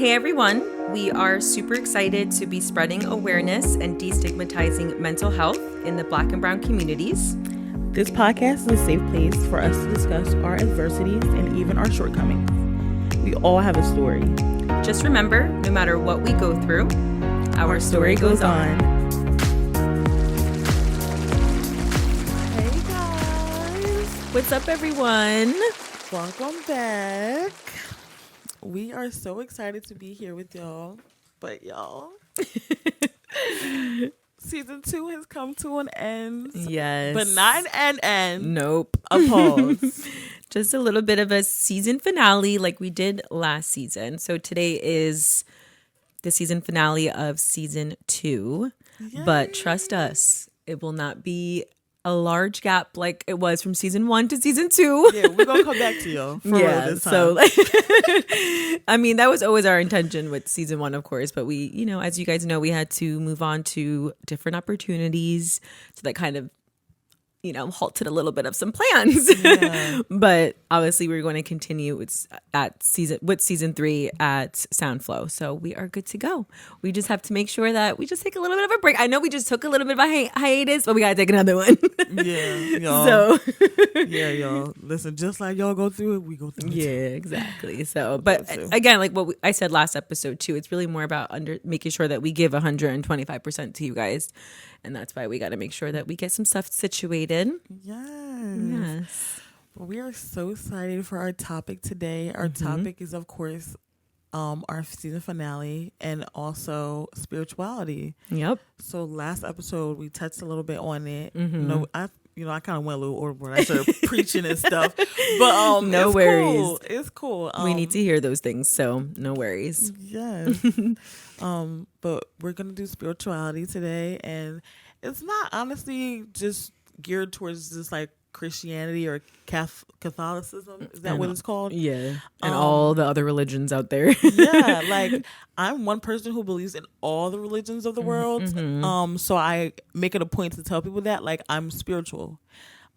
Hey everyone, we are super excited to be spreading awareness and destigmatizing mental health in the Black and Brown communities. This podcast is a safe place for us to discuss our adversities and even our shortcomings. We all have a story. Just remember, no matter what we go through, our story goes on. Hey guys. What's up everyone? Welcome back. We are so excited to be here with y'all. But y'all, season 2 has come to an end. Yes. But not an end. Nope. A pause. Just a little bit of a season finale like we did last season. So today is the season finale of season 2. Yay. But trust us, it will not be a large gap like it was from season 1 to season 2. Yeah, we're gonna come back to y'all for real this time. So I mean, that was always our intention with season 1, of course, but we, you know, as you guys know, we had to move on to different opportunities, so that kind of, you know, halted a little bit of some plans. Yeah. But obviously we're going to continue with season 3 at Soundflow. So we are good to go. We just have to make sure that we just take a little bit of a break. I know we just took a little bit of a hiatus, but we got to take another one. Yeah, y'all. So yeah, y'all. Listen, just like y'all go through it, we go through it. Yeah, exactly. So, but again, like what I said last episode too, it's really more about making sure that we give 125% to you guys. And that's why we got to make sure that we get some stuff situated. Yes. Well, we are so excited for our topic today. Our topic is, of course, our season finale and also spirituality. Yep. So last episode, we touched a little bit on it. No, I kind of went a little overboard. I started preaching and stuff. But no it's worries. Cool. It's cool. We need to hear those things, so no worries. Yes. But we're going to do spirituality today, and it's not honestly just geared towards just like Christianity or Catholicism. Is that what it's called? Yeah. And all the other religions out there. Yeah. Like, I'm one person who believes in all the religions of the world. So I make it a point to tell people that, like, I'm spiritual.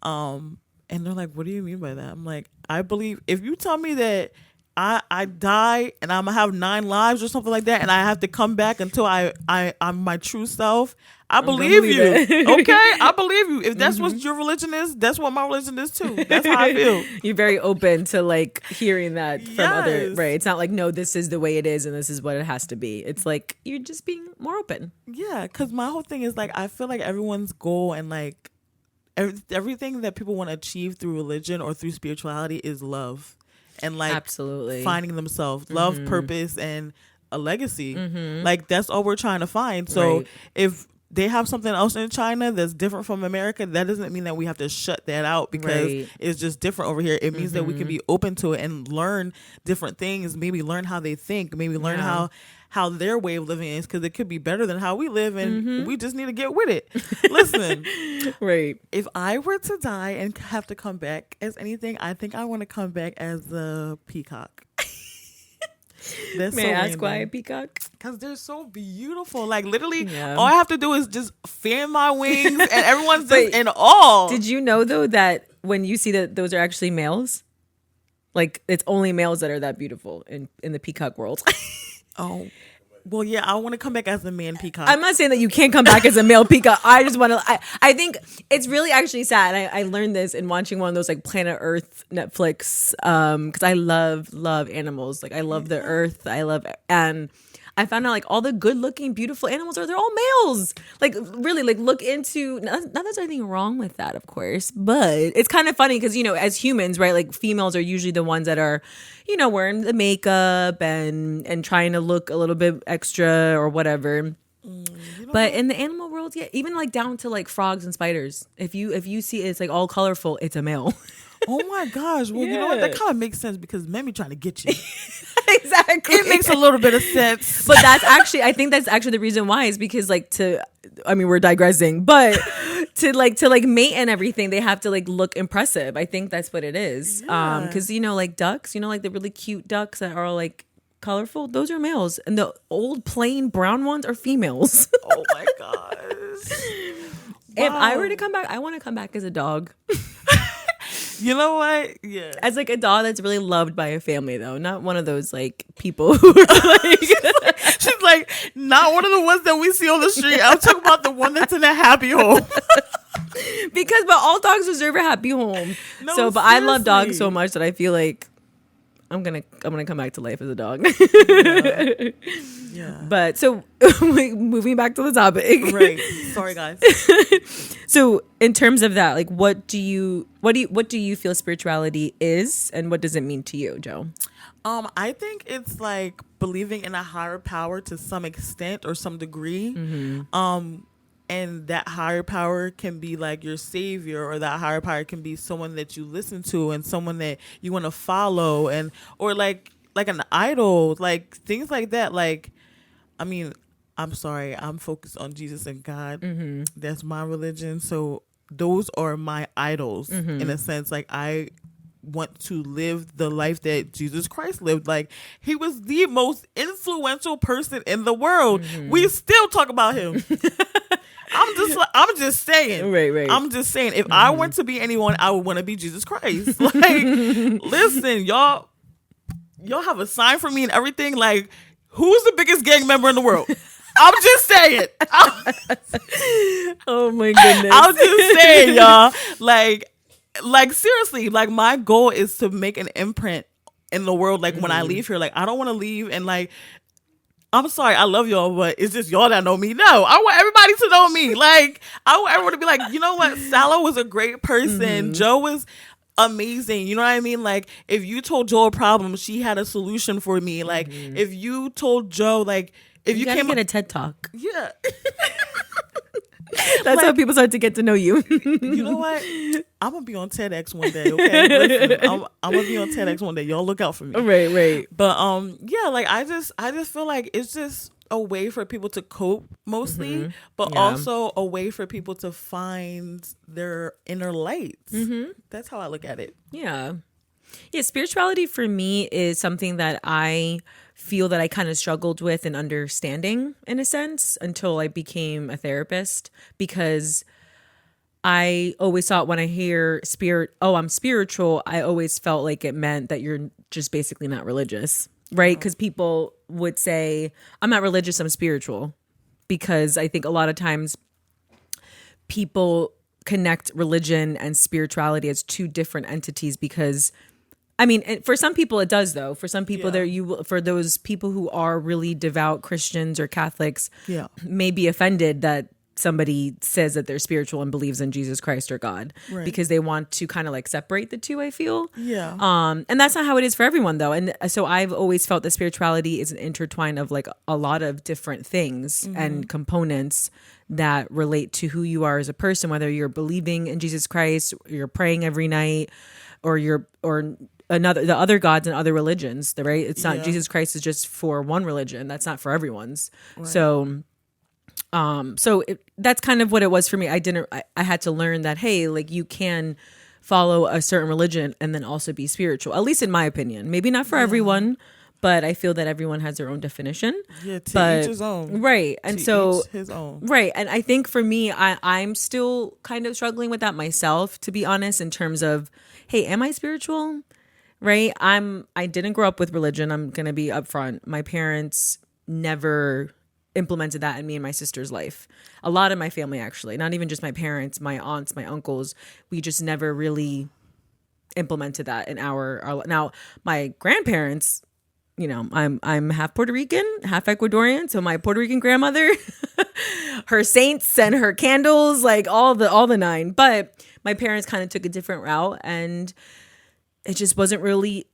And they're like, what do you mean by that? I'm like, I believe, if you tell me that I die and I'm gonna have 9 lives or something like that, and I have to come back until I'm my true self, I believe you. Okay, I believe you. If that's what your religion is, that's what my religion is too. That's how I feel. You're very open to like hearing that from other, right? It's not like, no, this is the way it is and this is what it has to be. It's like you're just being more open. Yeah, because my whole thing is like, I feel like everyone's goal and like everything that people want to achieve through religion or through spirituality is love. And like absolutely finding themselves, love, purpose, and a legacy. Like that's all we're trying to find. So if they have something else in China that's different from America, that doesn't mean that we have to shut that out because it's just different over here. It means that we can be open to it and learn different things. Maybe learn how they think. Maybe learn how their way of living is, because it could be better than how we live, and we just need to get with it. Listen, right. If I were to die and have to come back as anything, I think I want to come back as a peacock. That's May I ask why a peacock? Because they're so beautiful. Like literally, all I have to do is just fan my wings, and everyone's just in awe. Did you know though that when you see that those are actually males, like it's only males that are that beautiful in the peacock world? Oh, well, yeah, I want to come back as a man peacock. I'm not saying that you can't come back as a male peacock. I just want to, I think it's really actually sad. I learned this in watching one of those like Planet Earth Netflix, because I love animals. Like I love the earth. And I found out like all the good looking, beautiful animals they're all males. Like really, like look into, not that there's anything wrong with that, of course, but it's kind of funny because, you know, as humans, right, like females are usually the ones that are, you know, wearing the makeup and trying to look a little bit extra or whatever. But in the animal world, yeah, even like down to like frogs and spiders, if you see it's like all colorful, it's a male. Oh my gosh. Well, you know what? That kind of makes sense because men be trying to get you. Exactly. It makes a little bit of sense. But I think that's actually the reason why is because we're digressing, but to mate and everything, they have to like look impressive. I think that's what it is. Yeah. Cause you know, like ducks, you know, like the really cute ducks that are like colorful, those are males. And the old plain brown ones are females. Oh my gosh. If I were to come back, I want to come back as a dog. You know what? Yeah. As like a dog that's really loved by a family, though, not one of those like people who are like. She's like, not one of the ones that we see on the street. I'm talking about the one that's in a happy home. But all dogs deserve a happy home. No, So, but I love dogs seriously. so much that I feel like I'm gonna come back to life as a dog. Yeah. But so moving back to the topic, Right. Sorry, guys. So in terms of that, like, what do you feel spirituality is, and what does it mean to you, Joe? I think it's like believing in a higher power to some extent or some degree. And that higher power can be like your savior, or that higher power can be someone that you listen to and someone that you want to follow, and or like an idol, like things like that. Like, I mean, I'm sorry, I'm focused on Jesus and God. That's my religion. So those are my idols in a sense. Like, I want to live the life that Jesus Christ lived. Like, he was the most influential person in the world. We still talk about him. I'm just saying. Right. I'm just saying. If I want to be anyone, I would want to be Jesus Christ. Like, listen, y'all have a sign for me and everything. Like, who's the biggest gang member in the world? I'm just saying. Oh my goodness. I'm just saying, y'all. Like seriously, like, my goal is to make an imprint in the world. Like, when I leave here, like, I don't want to leave and like, I'm sorry, I love y'all, but it's just y'all that know me. No, I want everybody to know me. Like, I want everyone to be like, you know what? Salo was a great person. Joe was amazing. You know what I mean? Like, if you told Joe a problem, she had a solution for me. Like, if you told Joe, like, if you gotta came get a TED Talk. yeah. That's how people start to get to know you. You know what? I'm gonna be on TEDx one day. Okay, listen, I'm gonna be on TEDx one day. Y'all look out for me. Right. But yeah, like, I just feel like it's just a way for people to cope mostly, but also a way for people to find their inner lights. That's how I look at it. Yeah. Spirituality for me is something that I feel that I kind of struggled with and understanding, in a sense, until I became a therapist, because I always thought when I hear I'm spiritual, I always felt like it meant that you're just basically not religious, right? Because people would say, I'm not religious, I'm spiritual. Because I think a lot of times people connect religion and spirituality as two different entities, because I mean, for some people it does, though. For some people, for those people who are really devout Christians or Catholics, may be offended that somebody says that they're spiritual and believes in Jesus Christ or God, because they want to kind of like separate the two, I feel. And that's not how it is for everyone, though. And so I've always felt that spirituality is an intertwine of like a lot of different things and components that relate to who you are as a person, whether you're believing in Jesus Christ, or you're praying every night, or the other gods and other religions, right? It's not Jesus Christ is just for one religion. That's not for everyone's. So that's kind of what it was for me. I had to learn that, hey, like, you can follow a certain religion and then also be spiritual, at least in my opinion. Maybe not for everyone, but I feel that everyone has their own definition. Yeah, each his own. Right. And to each his own. Right. And I think for me, I'm still kind of struggling with that myself, to be honest, in terms of, hey, am I spiritual? Right. I didn't grow up with religion. I'm going to be upfront. My parents never implemented that in me and my sister's life. A lot of my family, actually, not even just my parents, my aunts, my uncles, we just never really implemented that in our now, my grandparents, you know, I'm half Puerto Rican, half Ecuadorian. So my Puerto Rican grandmother, her saints and her candles, like all the nine. But my parents kind of took a different route, and it just wasn't really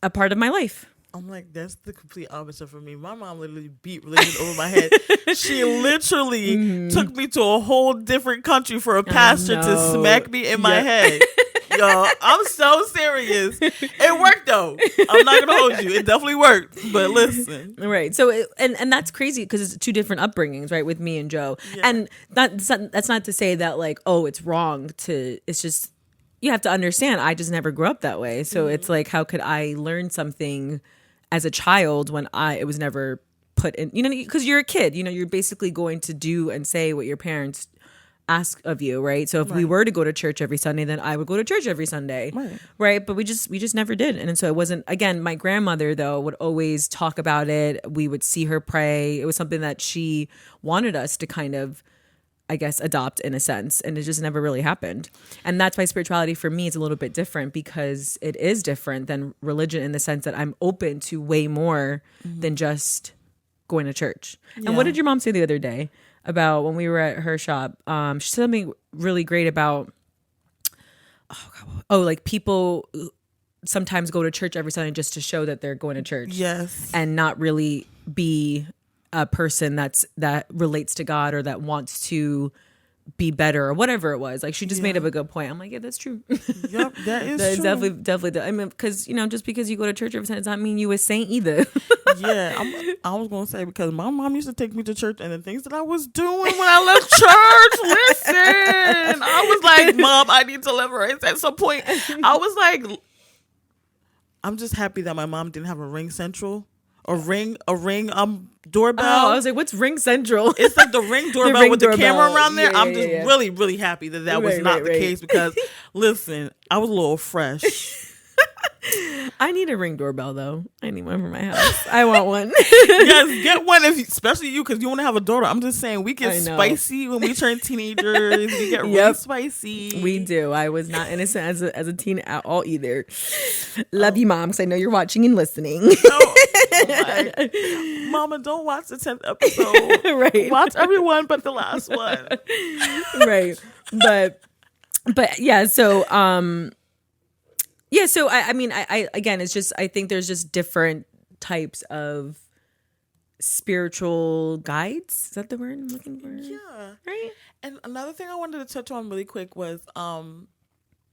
a part of my life. I'm like, that's the complete opposite for me. My mom literally beat religion over my head. She literally took me to a whole different country for a pastor to smack me in my head. Yo, I'm so serious. It worked, though. I'm not gonna hold you. It definitely worked. But listen, right? So, and that's crazy because it's two different upbringings, right? With me and Joe, and that's not to say that like, oh, it's wrong to. It's just you have to understand. I just never grew up that way, so it's like, how could I learn something as a child when it was never put in? You know, because you're a kid. You know, you're basically going to do and say what your parents ask of you, right? So if we were to go to church every Sunday, then I would go to church every Sunday, right? But we just never did. And so it wasn't, again, my grandmother though would always talk about it. We would see her pray. It was something that she wanted us to kind of, I guess, adopt in a sense, and it just never really happened. And that's why spirituality for me is a little bit different, because it is different than religion in the sense that I'm open to way more than just going to church. And what did your mom say the other day about when we were at her shop? She said something really great about, like people sometimes go to church every Sunday just to show that they're going to church. Yes. And not really be a person that relates to God or that wants to be better or whatever it was. Like, she just made up a good point. I'm like, yeah, that's true. Yep, that is That is true. definitely. I mean, because just because you go to church every Sunday does not mean you a saint either. Yeah, I was gonna say, because my mom used to take me to church, and the things that I was doing when I left church. Listen, I was like, Mom, I need deliverance. At some point, I was like, I'm just happy that my mom didn't have a Ring Central. A ring doorbell. Oh, I was like, what's Ring Central? It's like the Ring doorbell Ring with doorbell. the camera around there. Yeah, I'm just yeah. really, really happy that was not the case, because, listen, I was a little fresh. I need a Ring doorbell though. I need one for my house. I want one. Yes, get one, especially you, because you want to have a daughter. I'm just saying, we get I know. spicy when we turn teenagers. We get really spicy. We do. I was not innocent as a teen at all either. Love you, Mom, because I know you're watching and listening. Mama, don't watch the 10th episode. Right. Watch everyone but the last one. Right. But yeah, so so I mean, I again, it's just, I think there's just different types of spiritual guides. Is that the word I'm looking for? Yeah. Right. And another thing I wanted to touch on really quick was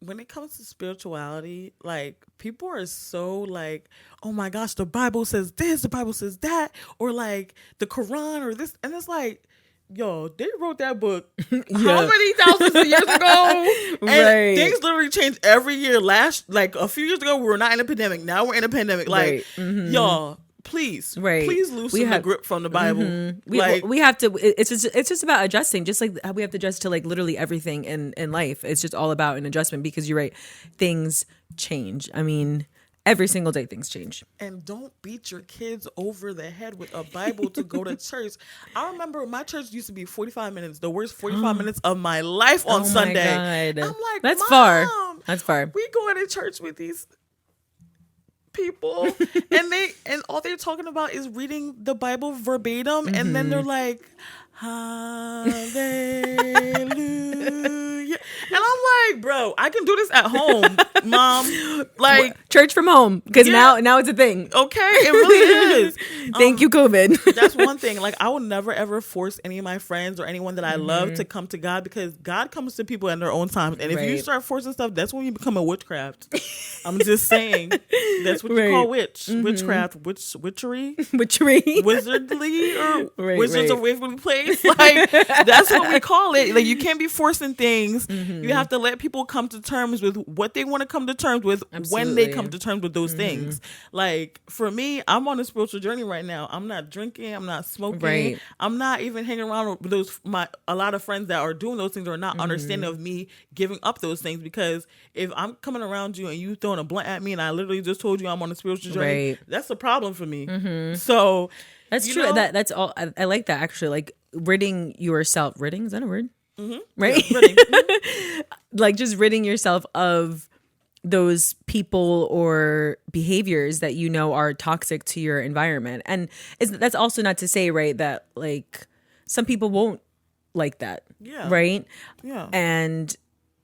when it comes to spirituality, like, people are so like, oh my gosh, the Bible says this, the Bible says that, or like the Quran or this, and it's like, yo, they wrote that book how many thousands of years ago? And things literally change every year. Like a few years ago, we were not in a pandemic. Now we're in a pandemic. Like, y'all, please loosen the grip from the Bible. We have to. It's just about adjusting. Just like how we have to adjust to like literally everything in life. It's just all about an adjustment, because you're right. Things change. I mean, every single day things change. And don't beat your kids over the head with a Bible to go to church. I remember my church used to be 45 minutes, the worst 45 minutes of my life on Sunday. My God. I'm like, that's Mom, far. That's far. We going to church with these people and all they're talking about is reading the Bible verbatim, and then they're like, hallelujah. And I'm like, bro, I can do this at home, Mom. Like, church from home, because now it's a thing. Okay, it really is. Thank you, COVID. That's one thing. Like, I will never ever force any of my friends or anyone that I love to come to God, because God comes to people in their own time. And if you start forcing stuff, that's when you become a witchcraft. I'm just saying, that's what you call witchcraft, witchery, wizardly, or wizards of Waverly Place. Like, that's what we call it. Like, you can't be forcing things. You have to let people come to terms with what they want to come to terms with when they come to terms with those things. Like, for me, I'm on a spiritual journey right now. I'm not drinking. I'm not smoking. I'm not even hanging around with a lot of friends that are doing those things or not understanding of me giving up those things. Because if I'm coming around you and you throwing a blunt at me and I literally just told you I'm on a spiritual journey, that's a problem for me. So that's true. That's all. I like that, actually. Like, ridding yourself. Ridding, is that a word? Right. Yeah, ridding. Like, just ridding yourself of those people or behaviors that you know are toxic to your environment. And that's also not to say, right, that like some people won't like that. Yeah. Right. Yeah. And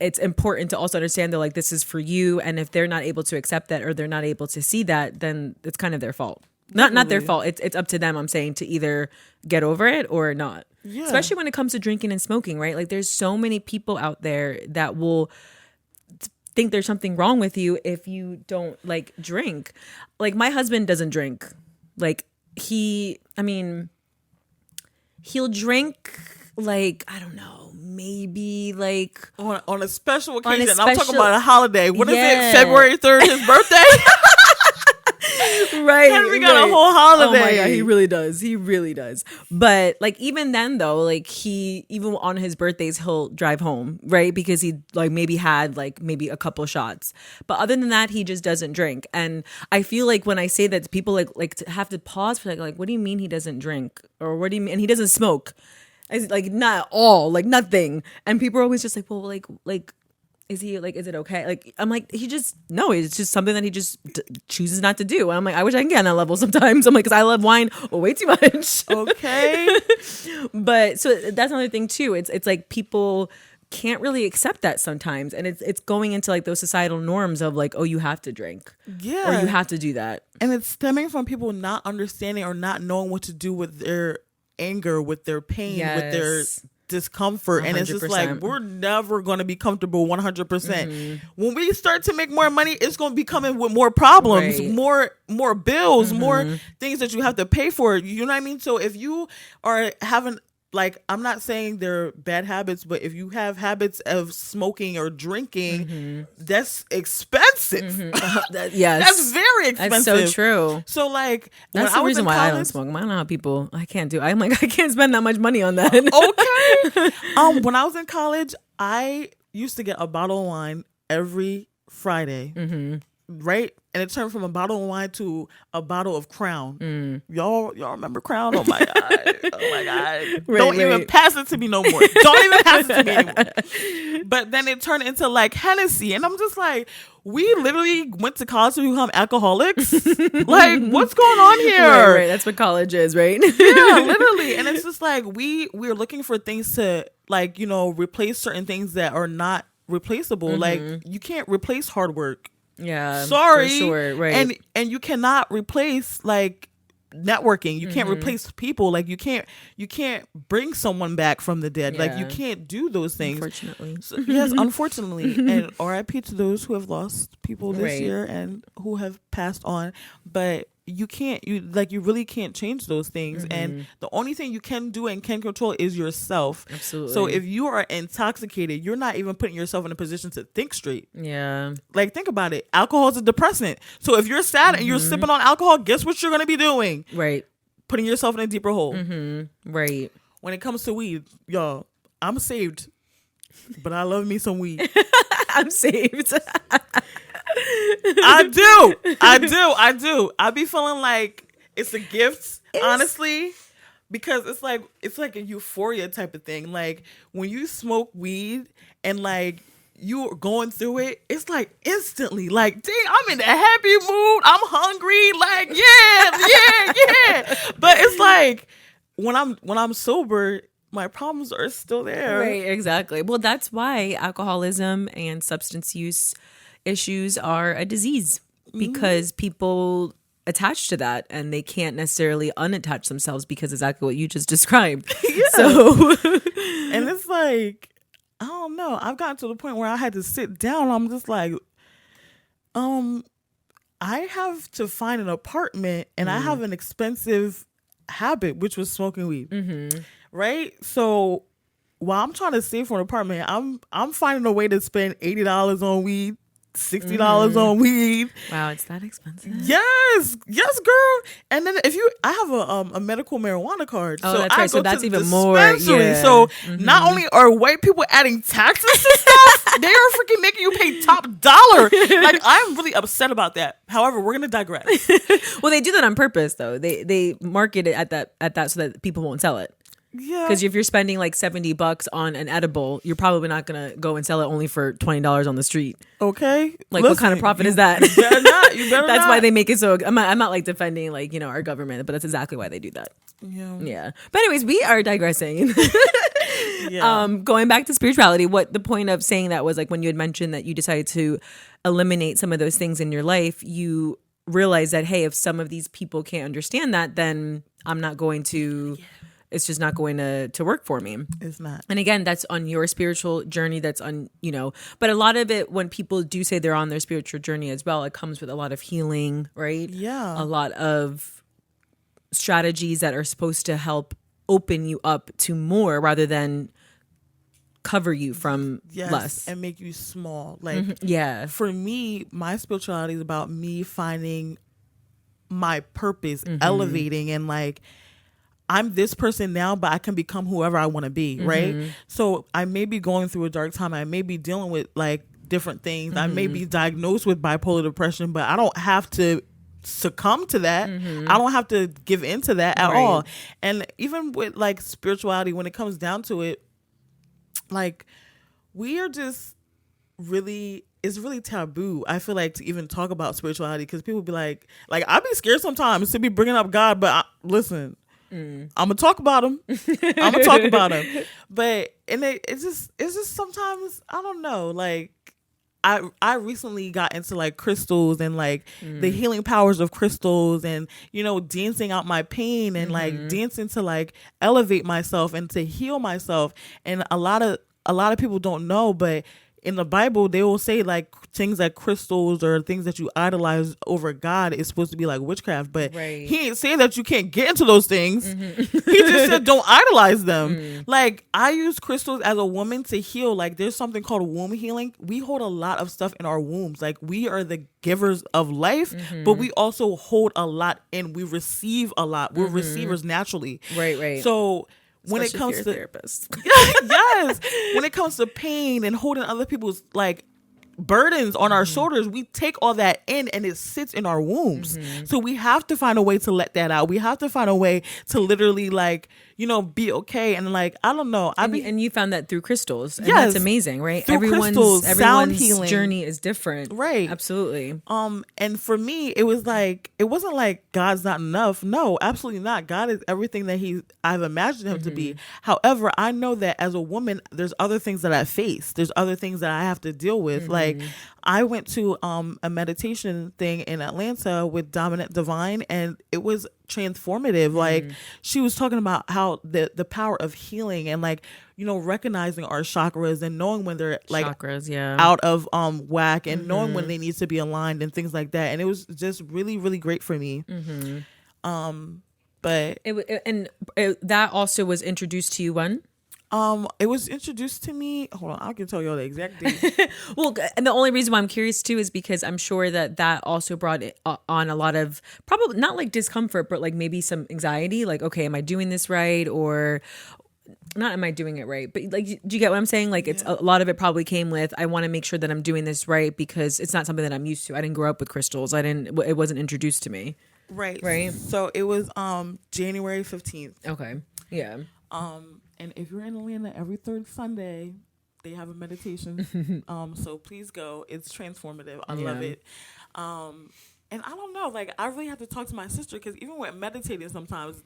it's important to also understand that, like, this is for you. And if they're not able to accept that, or they're not able to see that, then it's kind of their fault. Not their fault. It's up to them, I'm saying, to either get over it or not. Yeah. Especially when it comes to drinking and smoking, right? Like, there's so many people out there that will think there's something wrong with you if you don't like drink. Like, my husband doesn't drink. Like, he'll drink, like, I don't know, maybe like on a special occasion. I'm talking about a holiday. What is it? February 3rd, his birthday? Right. Henry got a whole holiday. Oh my God, he really does. He really does. But like even then though, like he even on his birthdays he'll drive home, right? Because he like maybe had like maybe a couple shots. But other than that, he just doesn't drink. And I feel like when I say that, people like to have to pause for like what do you mean he doesn't drink? Or what do you mean? And he doesn't smoke. Like not all, like nothing. And people are always just like, well, like is he like, is it okay? Like, I'm like, it's just something that he just chooses not to do. And I'm like, I wish I can get on that level sometimes. I'm like, because I love wine way too much. Okay. But so that's another thing too. It's like people can't really accept that sometimes. And it's going into like those societal norms of like, oh, you have to drink. Yeah. Or you have to do that. And it's stemming from people not understanding or not knowing what to do with their anger, with their pain, with their discomfort. 100%. And it's just like, we're never going to be comfortable 100%. When we start to make more money, it's going to be coming with more problems, more bills, more things that you have to pay for. You know what I mean? So if you are having, like, I'm not saying they're bad habits, but if you have habits of smoking or drinking, that's expensive. Yes. That's very expensive. That's so true. So, like, that's the reason why I don't smoke. I don't know how people, I can't do, I'm like, I can't spend that much money on that. Okay. When I was in college, I used to get a bottle of wine every Friday. Right? And it turned from a bottle of wine to a bottle of Crown. Y'all remember Crown? Oh my God. Oh my God. Don't even pass it to me no more. Don't even pass it to me anymore. But then it turned into like Hennessy. And I'm just like, we literally went to college to become alcoholics. Like, what's going on here? Right. That's what college is, right? Yeah, literally. And it's just like, we're looking for things to, like, you know, replace certain things that are not replaceable. Like, you can't replace hard work. Yeah, sorry, for sure, right? And you cannot replace like networking. You can't replace people. Like you can't bring someone back from the dead. Like you can't do those things. Unfortunately, yes, unfortunately. And R.I.P. to those who have lost people this year and who have passed on. But you really can't change those things. And the only thing you can do and can control is yourself. Absolutely. So if you are intoxicated, you're not even putting yourself in a position to think straight. Yeah. Like, think about it. Alcohol is a depressant. So if you're sad and you're sipping on alcohol, guess what you're going to be doing? Right. Putting yourself in a deeper hole. Right. When it comes to weed, y'all, I'm saved, but I love me some weed. I'm saved. I do. I be feeling like it's a gift, honestly, because it's like a euphoria type of thing. Like when you smoke weed and like you're going through it, it's like instantly like, dang, I'm in a happy mood. I'm hungry. Like, yeah. But it's like when I'm sober, my problems are still there. Right, exactly. Well, that's why alcoholism and substance use issues are a disease, because people attach to that and they can't necessarily unattach themselves because exactly what you just described. Yeah. So and it's like, I don't know. I've gotten to the point where I had to sit down. I'm just like, I have to find an apartment and I have an expensive habit, which was smoking weed. Right? So while I'm trying to save for an apartment, I'm finding a way to spend $80 on weed, $60 on weed. Wow, it's that expensive. Yes, girl. And then I have a medical marijuana card. Oh, so that's right. So that's even more. Yeah. So not only are white people adding taxes to stuff, they are freaking making you pay top dollar. Like, I'm really upset about that. However, we're gonna digress. Well, they do that on purpose, though. They market it at that so that people won't sell it. Yeah. Because if you're spending like $70 on an edible, you're probably not gonna go and sell it only for $20 on the street. Okay. Like, what kind of profit is that? You better not. You better That's not. why they make it so. I'm not like defending like, you know, our government, but that's exactly why they do that. Yeah. But anyways, we are digressing. Going back to spirituality, what the point of saying that was, like, when you had mentioned that you decided to eliminate some of those things in your life, you realize that, hey, if some of these people can't understand that, then I'm not going to. It's just not going to work for me. It's not. And again, that's on your spiritual journey. That's on, you know, but a lot of it, when people do say they're on their spiritual journey as well, it comes with a lot of healing, right? Yeah. A lot of strategies that are supposed to help open you up to more rather than cover you from less. And make you small. Like, yeah. For me, my spirituality is about me finding my purpose, elevating, and like I'm this person now, but I can become whoever I want to be, right? So I may be going through a dark time. I may be dealing with like different things. I may be diagnosed with bipolar depression, but I don't have to succumb to that. I don't have to give in to that at all. And even with like spirituality, when it comes down to it, like we are just really, it's really taboo, I feel like, to even talk about spirituality, because people be like I'd be scared sometimes to be bringing up God, but listen, I'm gonna talk about him. But and it's just sometimes, I don't know, like I recently got into like crystals and like the healing powers of crystals, and you know, dancing out my pain and like dancing to like elevate myself and to heal myself. And a lot of people don't know, but in the Bible, they will say like things like crystals or things that you idolize over God is supposed to be like witchcraft, but he ain't saying that you can't get into those things. He just said don't idolize them. Like I use crystals as a woman to heal. Like there's something called womb healing. We hold a lot of stuff in our wombs. Like we are the givers of life, but we also hold a lot and we receive a lot. We're receivers naturally. Right. So when it comes to therapist. Yes, when it comes to pain and holding other people's like burdens on our shoulders, we take all that in and it sits in our wombs. So we have to find a way to let that out. We have to find a way to literally like, you know, be okay. And like, I don't know. And you found that through crystals. And yes, that's amazing, right? Through crystals, sound healing. Journey is different. Right. Absolutely. And for me, it was like, it wasn't like God's not enough. No, absolutely not. God is everything that I've imagined him to be. However, I know that as a woman, there's other things that I face. There's other things that I have to deal with. Like I went to a meditation thing in Atlanta with Dominant Divine, and it was transformative. Like she was talking about how the power of healing and like, you know, recognizing our chakras and knowing when they're like chakras, out of whack, and knowing when they need to be aligned and things like that. And it was just really, really great for me. But that also was introduced to you when? It was introduced to me. Hold on, I can tell you all the exact date. Well, and the only reason why I'm curious too is because I'm sure that also brought on a lot of, probably not like discomfort, but like maybe some anxiety. Like, okay, am I doing this right? Or not, am I doing it right? But like, do you get what I'm saying? Like, it's a lot of it probably came with, I want to make sure that I'm doing this right because it's not something that I'm used to. I didn't grow up with crystals. It wasn't introduced to me. Right. So it was January 15th. Okay. Yeah. And if you're in Atlanta, every third Sunday, they have a meditation. So please go. It's transformative. I love it. And I don't know, like, I really have to talk to my sister, because even when meditating, sometimes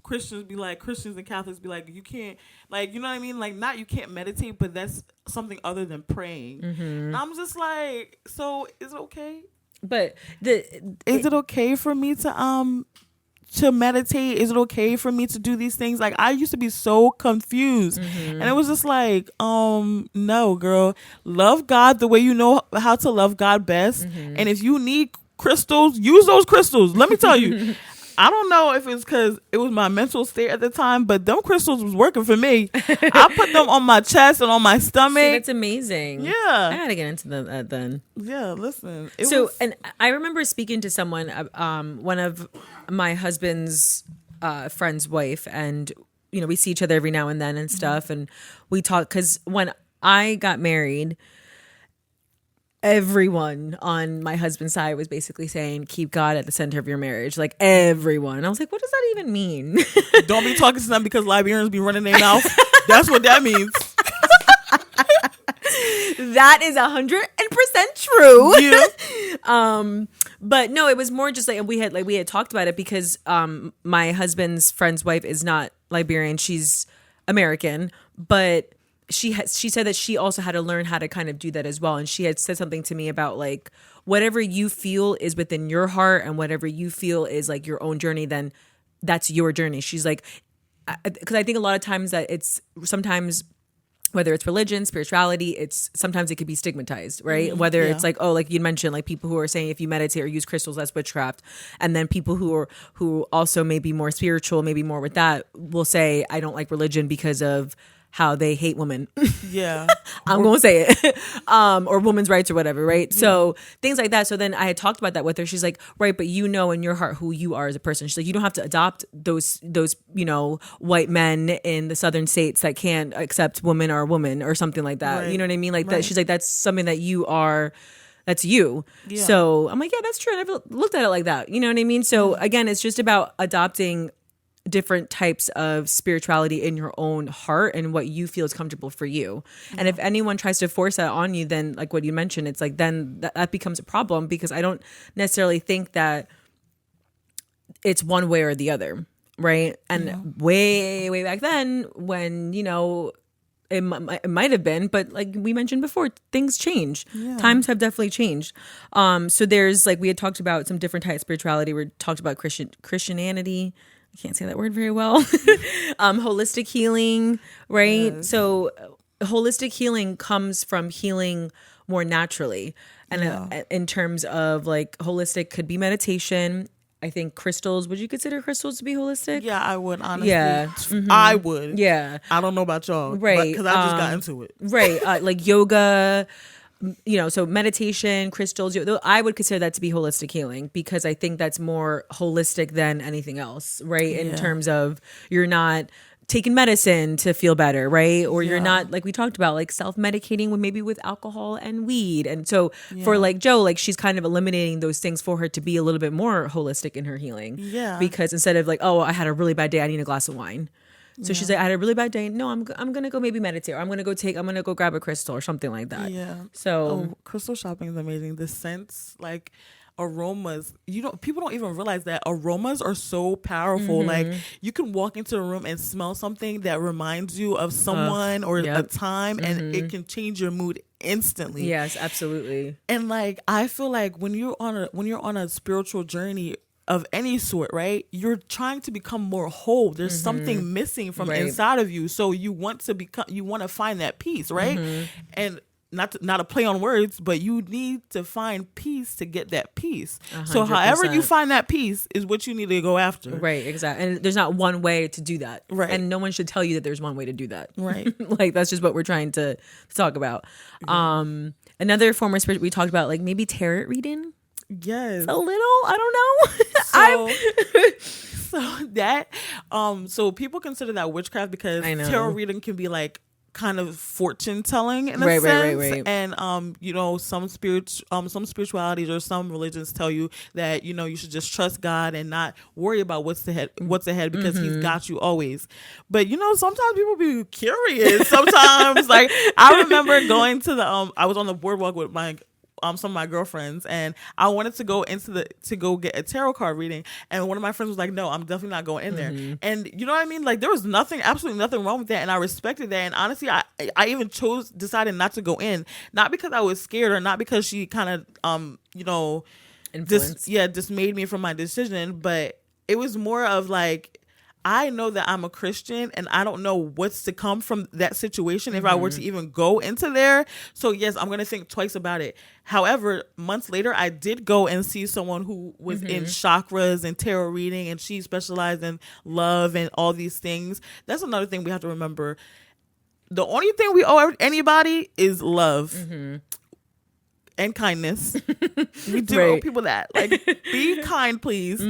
Christians and Catholics be like, you can't, like, you know what I mean? Like, not you can't meditate, but that's something other than praying. And I'm just like, so is it okay? But is it okay for me to meditate? Is it okay for me to do these things? Like, I used to be so confused, and it was just like, no, girl, love God the way you know how to love God best. And if you need crystals, use those crystals. Let me tell you, I don't know if it's because it was my mental state at the time, but them crystals was working for me. I put them on my chest and on my stomach. See, that's amazing. Yeah. I gotta get into that then. Yeah, listen. And I remember speaking to someone, one of my husband's friend's wife, and, you know, we see each other every now and then and stuff, and we talk, because when I got married, everyone on my husband's side was basically saying, keep God at the center of your marriage. Like, everyone. I was like, what does that even mean? Don't be talking to them because Liberians be running their mouth. That's what that means. That is 100% true. Yeah. But no, it was more just like we had talked about it, because my husband's friend's wife is not Liberian. She's American, but she said that she also had to learn how to kind of do that as well. And she had said something to me about, like, whatever you feel is within your heart and whatever you feel is like your own journey, then that's your journey. She's like, because I think a lot of times that it's sometimes, whether it's religion, spirituality, sometimes it could be stigmatized, right? Whether it's like, oh, like you mentioned, like people who are saying if you meditate or use crystals, that's witchcraft. And then people who also may be more spiritual, maybe more with that, will say, I don't like religion because of how they hate women. Yeah. I'm going to say it. Or women's rights or whatever, right? Yeah. So things like that. So then I had talked about that with her. She's like, right, but you know in your heart who you are as a person. She's like, you don't have to adopt those white men in the southern states that can't accept women or a woman or something like that. Right. You know what I mean? Like that. She's like, that's something that you are. That's you. Yeah. So I'm like, yeah, that's true. I never looked at it like that. You know what I mean? So again, it's just about adopting different types of spirituality in your own heart and what you feel is comfortable for you. Yeah. And if anyone tries to force that on you, then like what you mentioned, it's like then that becomes a problem, because I don't necessarily think that it's one way or the other, right? And way back then when, it might have been, but like we mentioned before, things change. Yeah. Times have definitely changed. So there's like, we had talked about some different types of spirituality. We talked about Christianity. I can't say that word very well. Holistic healing, right? Yes. So holistic healing comes from healing more naturally. And in terms of like holistic could be meditation. I think crystals, would you consider crystals to be holistic? Yeah, I would, honestly. Yeah. Mm-hmm. I would. Yeah. I don't know about y'all. Right. Because I just got into it. Right. Like yoga, so meditation, crystals, I would consider that to be holistic healing, because I think that's more holistic than anything else, right? In terms of you're not taking medicine to feel better, right? Or you're not, like we talked about, like self-medicating with alcohol and weed. And so for like Jo, like she's kind of eliminating those things for her to be a little bit more holistic in her healing. Yeah. Because instead of like, oh, I had a really bad day, I need a glass of wine. So she's like, I had a really bad day. No, I'm gonna go maybe meditate, or I'm gonna go grab a crystal or something like that. Yeah. So crystal shopping is amazing. The scents, like aromas, people don't even realize that aromas are so powerful. Mm-hmm. Like you can walk into a room and smell something that reminds you of someone or a time, and it can change your mood instantly. Yes, absolutely. And like I feel like when you're on a spiritual journey of any sort, right? You're trying to become more whole. There's something missing from inside of you. So you want to find that peace, right? Mm-hmm. And not a play on words, but you need to find peace to get that peace. 100%. So however you find that peace is what you need to go after. Right, exactly. And there's not one way to do that. Right. And no one should tell you that there's one way to do that. Right. Like that's just what we're trying to talk about. Yeah. Another form of spirit we talked about, like maybe tarot reading. Yes. A little, I don't know. So people consider that witchcraft, because tarot reading can be like kind of fortune telling in a sense. Right. And some spiritualities or some religions tell you that you should just trust God and not worry about what's ahead, because He's got you always. But sometimes people be curious. Sometimes like I remember going to the I was on the boardwalk with some of my girlfriends, and I wanted to go to go get a tarot card reading, and one of my friends was like, no, I'm definitely not going in there. And you know what I mean, like there was absolutely nothing wrong with that, and I respected that. And honestly, I even decided not to go in, not because I was scared, or not because she kind of dismayed me from my decision, but it was more of like, I know that I'm a Christian, and I don't know what's to come from that situation if I were to even go into there. So yes, I'm going to think twice about it. However, months later, I did go and see someone who was in chakras and tarot reading, and she specialized in love and all these things. That's another thing we have to remember. The only thing we owe anybody is love. And kindness. We do owe people that. Like, be kind, please.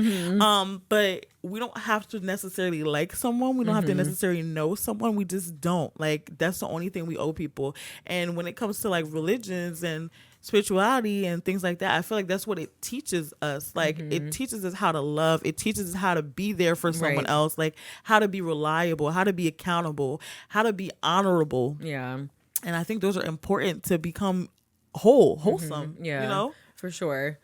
But we don't have to necessarily like someone. We don't have to necessarily know someone. We just don't. Like, that's the only thing we owe people. And when it comes to like religions and spirituality and things like that, I feel like that's what it teaches us. Like, it teaches us how to love. It teaches us how to be there for someone else. Like, how to be reliable, how to be accountable, how to be honorable. Yeah. And I think those are important to become wholesome. For sure.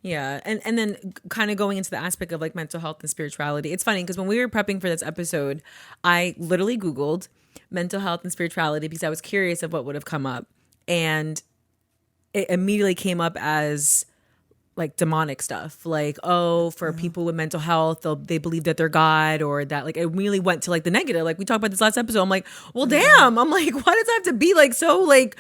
Yeah. And then kind of going into the aspect of like mental health and spirituality, it's funny because when we were prepping for this episode, I literally Googled mental health and spirituality because I was curious of what would have come up, and it immediately came up as like demonic stuff, like, oh, for people with mental health, they believe that they're God, or that, like, it really went to like the negative. Like we talked about this last episode. I'm like, well, damn. I'm like, why does it have to be like so like,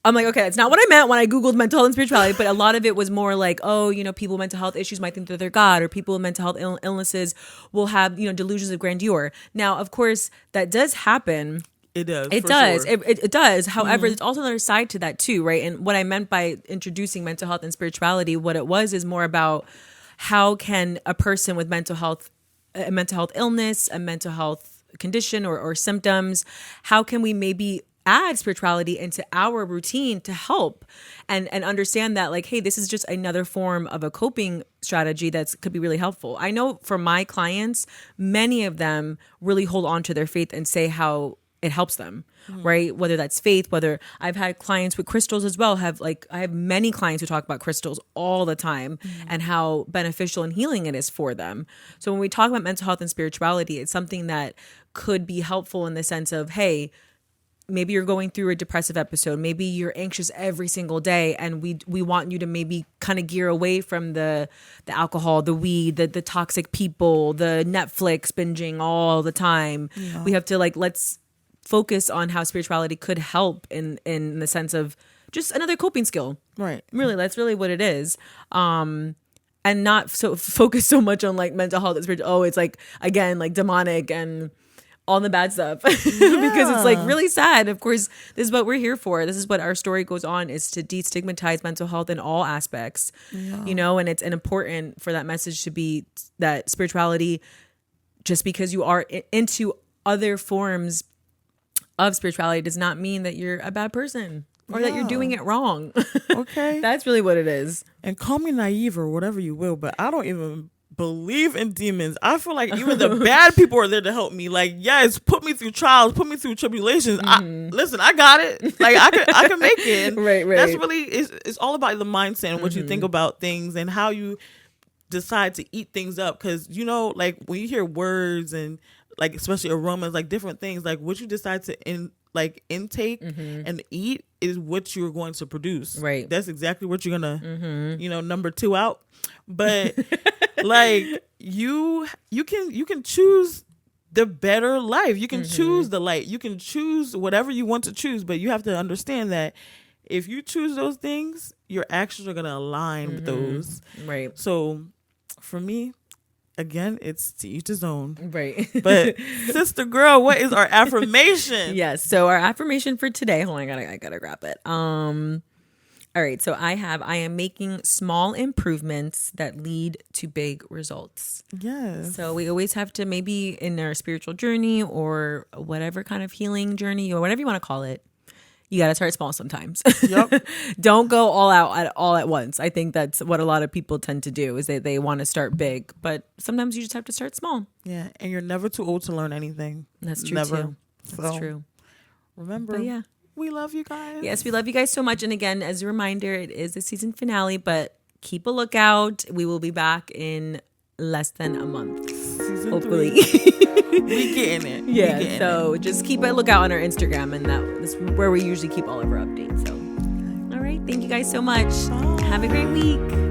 I'm like, okay, it's not what I meant when I Googled mental health and spirituality, but a lot of it was more like, oh, people with mental health issues might think that they're God, or people with mental health illnesses will have, delusions of grandeur. Now, of course, that does happen. It does. It for does. Sure. It does. However, there's also another side to that too, right? And what I meant by introducing mental health and spirituality, what it was is more about how can a person with mental health illness, a mental health condition or symptoms, how can we maybe add spirituality into our routine to help and understand that, like, hey, this is just another form of a coping strategy that could be really helpful. I know for my clients, many of them really hold on to their faith and say how it helps them, right? Whether that's faith, whether I've had clients with crystals as well, I have many clients who talk about crystals all the time and how beneficial and healing it is for them. So when we talk about mental health and spirituality, it's something that could be helpful in the sense of, hey, maybe you're going through a depressive episode. Maybe you're anxious every single day, and we want you to maybe kind of gear away from the alcohol, the weed, the toxic people, the Netflix binging all the time. Yeah. We have to let's focus on how spirituality could help in the sense of just another coping skill. Right. Really, that's really what it is. And not so focus so much on mental health and spiritual. Oh, it's again, demonic and all the bad stuff because it's really sad. Of course, this is what we're here for. This is what our story goes on, is to destigmatize mental health in all aspects, and it's important for that message to be that spirituality, just because you are into other forms of spirituality, does not mean that you're a bad person or that you're doing it wrong. Okay. That's really what it is. And call me naive or whatever you will, but I don't even believe in demons. I feel like even the bad people are there to help me. Yes, put me through trials, put me through tribulations. Listen, I got it. I can make it. Right. That's really, it's all about the mindset and what you think about things and how you decide to eat things up. Because, when you hear words and especially aromas, different things, what you decide to intake and eat is what you're going to produce. Right. That's exactly what you're gonna number 2 out. But you can choose the better life. You can choose the light. You can choose whatever you want to choose, but you have to understand that if you choose those things, your actions are gonna align with those. Right. So for me, again, it's to each his own. Right. But sister girl, what is our affirmation? Yes. So our affirmation for today, hold on, I gotta grab it. All right. So I am making small improvements that lead to big results. Yes. So we always have to, maybe in our spiritual journey or whatever kind of healing journey or whatever you want to call it, you got to start small sometimes. Yep. Don't go all at once. I think that's what a lot of people tend to do, is they want to start big, but sometimes you just have to start small. Yeah. And you're never too old to learn anything. That's true. Never. Too. That's true. Remember, we love you guys. Yes, we love you guys so much. And again, as a reminder, it is the season finale, but keep a lookout. We will be back in less than a month. Season hopefully. 3. We getting it. Yeah. So just keep a lookout on our Instagram, and that's where we usually keep all of our updates. So, all right. Thank you guys so much. Bye. Have a great week.